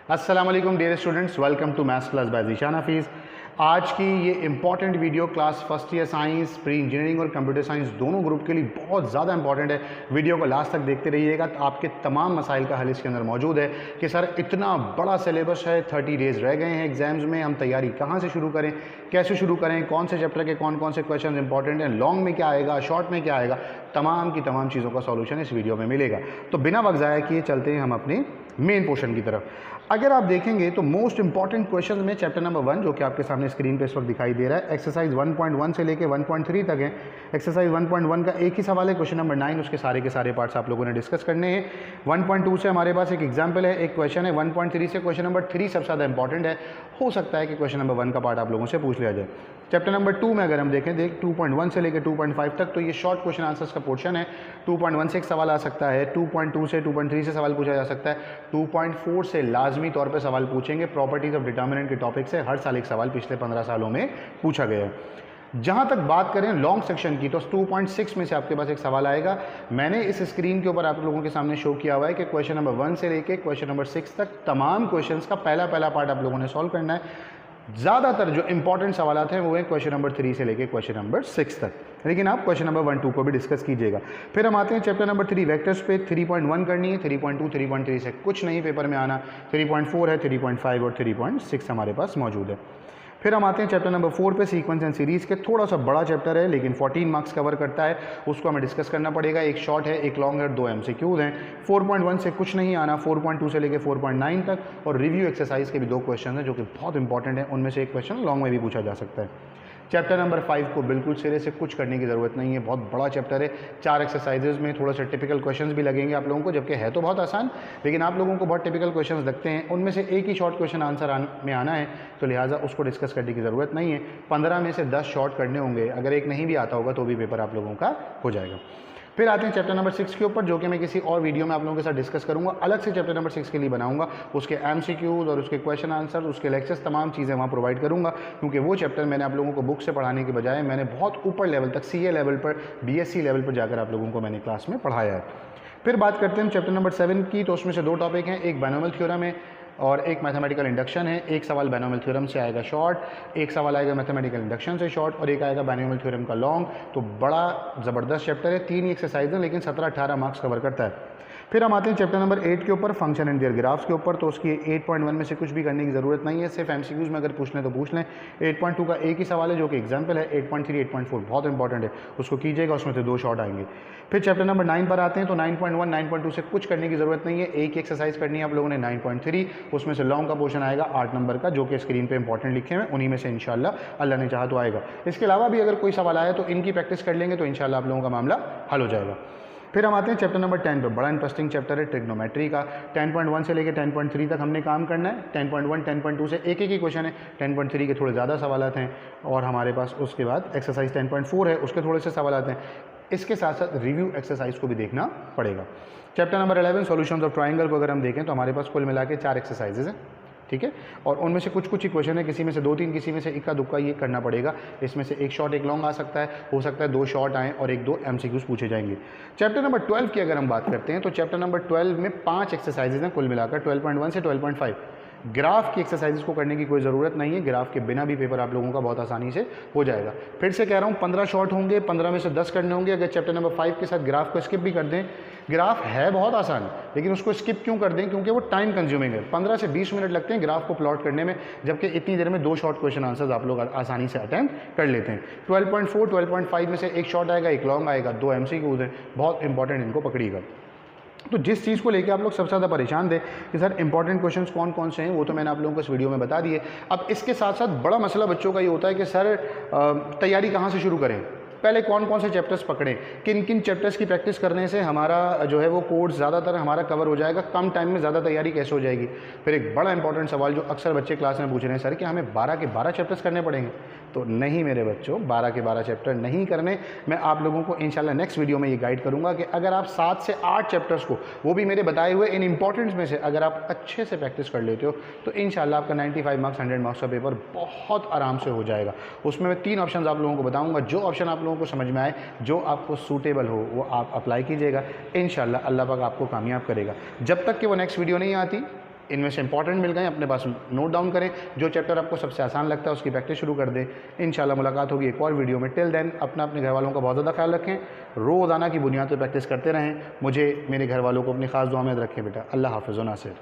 अस्सलाम वालेकुम dear students, welcome to maths class by Zeeshan Hafeez. आज की ये important video class first year science, pre engineering और कंप्यूटर साइंस दोनों ग्रुप के लिए बहुत ज़्यादा इंपॉर्टेंट है। वीडियो को लास्ट तक देखते रहिएगा, तो आपके तमाम मसाइल का हल इसके अंदर मौजूद है कि सर इतना बड़ा सिलेबस है, 30 डेज़ रह गए हैं एग्जाम्स में, हम तैयारी कहाँ से शुरू करें, कैसे शुरू करें, कौन से चैप्टर के कौन कौन से क्वेश्चन इंपॉर्टेंट हैं, लॉन्ग में क्या आएगा, शॉर्ट में क्या आएगा, तमाम की तमाम चीज़ों का सॉल्यूशन इस वीडियो में मिलेगा। तो बिना वक्त ज़ाया किए चलते हैं हम अपने मेन पोर्शन की तरफ। अगर आप देखेंगे तो मोस्ट इंपॉर्टेंट क्वेश्चन में चैप्टर नंबर 1 जो कि आपके सामने स्क्रीन पे इस वक्त दिखाई दे रहा है, एक्सरसाइज 1.1 से लेके 1.3 तक है। एक्सरसाइज 1.1 का एक ही सवाल है, क्वेश्चन नंबर 9, उसके सारे पार्ट्स आप लोगों ने डिस्कस करने हैं। 1.2 से हमारे पास एक एग्जाम्पल है, एक क्वेश्चन है। 1.3 से क्वेश्चन नंबर 3 सबसे ज़्यादा इंपॉर्टेंट है, हो सकता है कि क्वेश्चन नंबर 1 का पार्ट आप लोगों से पूछ लिया जाए। चैप्टर नंबर 2 में अगर हम देखें 2.1 से लेकर 2.5 तक, तो ये शॉर्ट क्वेश्चन आंसर्स का पोर्शन है। 2.1 से एक सवाल आ सकता है, 2.2 से 2.3 से सवाल पूछा जा सकता है, 2.4 से लाजमी तौर पे सवाल पूछेंगे। प्रॉपर्टीज ऑफ डिटर्मिनेंट के टॉपिक से हर साल एक सवाल पिछले 15 सालों में पूछा गया है। जहाँ तक बात करें लॉन्ग सेक्शन की, तो 2.6 में से आपके पास एक सवाल आएगा। मैंने इस स्क्रीन के ऊपर आप लोगों के सामने शो किया हुआ है कि क्वेश्चन नंबर 1 से लेकर क्वेश्चन नंबर 6 तक तमाम क्वेश्चंस का पहला पार्ट आप लोगों ने सॉल्व करना है। ज़्यादातर जो इंपॉर्टेंट सवाल हैं वो हैं क्वेश्चन नंबर 3 से लेकर क्वेश्चन नंबर 6 तक, लेकिन आप क्वेश्चन नंबर 1, 2 को भी डिस्कस कीजिएगा। फिर हम आते हैं चैप्टर नंबर 3 वेक्टर्स पे। 3.1 करनी है, 3.2, 3.3 से कुछ नहीं पेपर में आना, 3.4 है, 3.5 और 3.6 हमारे पास मौजूद है। फिर हम आते हैं चैप्टर नंबर 4 पे, सीक्वेंस एंड सीरीज़ के। थोड़ा सा बड़ा चैप्टर है लेकिन 14 मार्क्स कवर करता है, उसको हमें डिस्कस करना पड़ेगा। एक शॉर्ट है, एक लॉन्ग है, 2 MCQs हैं। 4.1 से कुछ नहीं आना, 4.2 से लेकर 4.9 तक, और रिव्यू एक्सरसाइज के भी 2 क्वेश्चन हैं जो कि बहुत इंपॉर्टेंट है, उनमें से एक क्वेश्चन लॉन्ग में भी पूछा जा सकता है। चैप्टर नंबर 5 को बिल्कुल सिरे से कुछ करने की ज़रूरत नहीं है, बहुत बड़ा चैप्टर है। 4 एक्सरसाइजेज में थोड़ा सा टिपिकल क्वेश्चंस भी लगेंगे आप लोगों को, जबकि है तो बहुत आसान, लेकिन आप लोगों को बहुत टिपिकल क्वेश्चंस लगते हैं। उनमें से एक ही शॉर्ट क्वेश्चन आंसर में आना है, तो लिहाजा उसको डिस्कस करने की ज़रूरत नहीं है। 15 में से 10 शॉर्ट करने होंगे, अगर एक नहीं भी आता होगा तो भी पेपर आप लोगों का हो जाएगा। फिर आते हैं चैप्टर नंबर 6 के ऊपर, जो कि मैं किसी और वीडियो में आप लोगों के साथ डिस्कस करूंगा, अलग से चैप्टर नंबर 6 के लिए बनाऊंगा। उसके MCQs और उसके क्वेश्चन आंसर, उसके लेक्चर्स, तमाम चीज़ें वहाँ प्रोवाइड करूंगा, क्योंकि वो चैप्टर मैंने आप लोगों को बुक से पढ़ाने के बजाय मैंने बहुत ऊपर लेवल तक, CA लेवल पर, BSc लेवल पर जाकर आप लोगों को मैंने क्लास में पढ़ाया है। फिर बात करते हैं चैप्टर नंबर 7 की, तो उसमें से 2 टॉपिक हैं, एक बायनोमियल थ्योरम है और एक मैथमेटिकल इंडक्शन है। एक सवाल बायनोमियल थ्योरम से आएगा शॉर्ट, एक सवाल आएगा मैथमेटिकल इंडक्शन से शॉर्ट, और एक आएगा बायनोमियल थ्योरम का लॉन्ग। तो बड़ा ज़बरदस्त चैप्टर है, 3 ही एक्सरसाइज हैं, लेकिन 17-18 मार्क्स कवर करता है। फिर हम आते हैं चैप्टर नंबर 8 के ऊपर, फंक्शन एंड देयर ग्राफ्स के ऊपर। तो उसकी 8.1 में से कुछ भी करने की ज़रूरत नहीं है, सिर्फ MCQs में अगर पूछ लें तो पूछ लें। 8.2 का एक ही सवाल है जो कि एग्जाम्पल है। 8.3, 8.4 बहुत इंपॉर्टेंट है, उसको कीजिएगा, उसमें से 2 शॉर्ट आएंगे। फिर चैप्टर नंबर 9 पर आते हैं, तो 9.1, 9.2 से कुछ करने की ज़रूरत नहीं है, एक ही एक्सरसाइज करनी है आप लोगों ने। 9.3 उसमें से लॉन्ग का पोर्शन आएगा 8 नंबर का, जो कि स्क्रीन पे इंपॉर्टेंट लिखे हुए हैं, उन्हीं में से इंशाल्लाह अल्लाह ने चाहा तो आएगा। इसके अलावा भी अगर कोई सवाल आया तो इनकी प्रैक्टिस कर लेंगे तो इंशाल्लाह आप लोगों का मामला हल हो जाएगा। फिर हम आते हैं चैप्टर नंबर 10 पर, बड़ा इंटरेस्टिंग चैप्टर है ट्रिग्नोमेट्री का। 10.1 से लेकर 10.3 तक हमने काम करना है। 10.1, 10.2 से एक ही क्वेश्चन है, 10.3 के थोड़े ज़्यादा सवाल आते हैं, और हमारे पास उसके बाद एक्सरसाइज 10.4 है, उसके थोड़े से सवाल आते हैं। इसके साथ साथ रिव्यू एक्सरसाइज को भी देखना पड़ेगा। Chapter number 11 solutions of triangle को अगर हम देखें तो हमारे पास कुल मिला के 4 एक्सरसाइजेज हैं, ठीक है, और उनमें से कुछ ही क्वेश्चन है, किसी में से 2-3, किसी में से इक्का दुक्का ये करना पड़ेगा। इसमें से एक शॉर्ट एक लॉन्ग आ सकता है, हो सकता है 2 शॉर्ट आएँ और 1-2 MCQs पूछे जाएंगे। चैप्टर नंबर 12 की अगर हम बात करते हैं तो चैप्टर नंबर 12 में 5 एक्सरसाइजेज हैं कुल मिलाकर, 12.1 से 12.5। ग्राफ की एक्सरसाइजेज को करने की कोई ज़रूरत नहीं है, ग्राफ के बिना भी पेपर आप लोगों का बहुत आसानी से हो जाएगा। फिर से कह रहा हूँ, 15 शॉर्ट होंगे, 15 में से 10 करने होंगे। अगर चैप्टर नंबर 5 के साथ ग्राफ को स्किप भी कर दें, ग्राफ है बहुत आसान, लेकिन उसको स्किप क्यों कर दें, क्योंकि वो टाइम कंज्यूमिंग है। 15 से 20 मिनट लगते हैं ग्राफ को प्लॉट करने में, जबकि इतनी देर में 2 शॉर्ट क्वेश्चन आंसर्स आप लोग आसानी से अटेम्प्ट कर लेते हैं। 12.4, 12.5 में से एक शॉर्ट आएगा, एक लॉन्ग आएगा, 2 MCQs हैं, बहुत इंपॉर्टेंट, इनको पकड़िएगा। तो जिस चीज़ को लेके आप लोग सबसे ज़्यादा परेशान थे कि सर इंपॉर्टेंट क्वेश्चंस कौन कौन से हैं, वो तो मैंने आप लोगों को इस वीडियो में बता दिए। अब इसके साथ साथ बड़ा मसला बच्चों का ये होता है कि सर तैयारी कहाँ से शुरू करें, पहले कौन कौन से चैप्टर्स पकड़ें, किन किन चैप्टर्स की प्रैक्टिस करने से हमारा जो है वो कोर्स ज़्यादातर हमारा कवर हो जाएगा, कम टाइम में ज़्यादा तैयारी कैसे हो जाएगी। फिर एक बड़ा इंपॉर्टेंट सवाल जो अक्सर बच्चे क्लास में पूछ रहे हैं, सर कि हमें 12 के 12 चैप्टर्स करने पड़ेंगे। तो नहीं मेरे बच्चों, 12 के 12 चैप्टर नहीं करने। मैं आप लोगों को इंशाल्लाह नेक्स्ट वीडियो में ये गाइड करूंगा कि अगर आप 7 से 8 चैप्टर्स को, वो भी मेरे बताए हुए इन इंपॉर्टेंट्स में से, अगर आप अच्छे से प्रैक्टिस कर लेते हो तो इंशाल्लाह आपका 95 मार्क्स 100 मार्क्स का पेपर बहुत आराम से हो जाएगा। उसमें मैं 3 ऑप्शन आप लोगों को बताऊँगा, जो ऑप्शन आप लोगों को समझ में आए, जो आपको सूटेबल हो, वो आप अप्लाई कीजिएगा। इंशाल्लाह अल्लाह पाक आपको कामयाब करेगा। जब तक कि वो नेक्स्ट वीडियो नहीं आती, इनमें से इंपॉर्टेंट मिल गए, अपने पास नोट डाउन करें। जो चैप्टर आपको सबसे आसान लगता है उसकी प्रैक्टिस शुरू कर दें। इंशाल्लाह मुलाकात होगी एक और वीडियो में। टिल देन अपने घर वालों का बहुत ज़्यादा ख्याल रखें, रोज़ाना की बुनियाद पर प्रैक्टिस करते रहें। मुझे मेरे घर वालों को अपनी ख़ास दुआ में रखें बेटा। अल्लाह हाफ़िज़ व नासिर।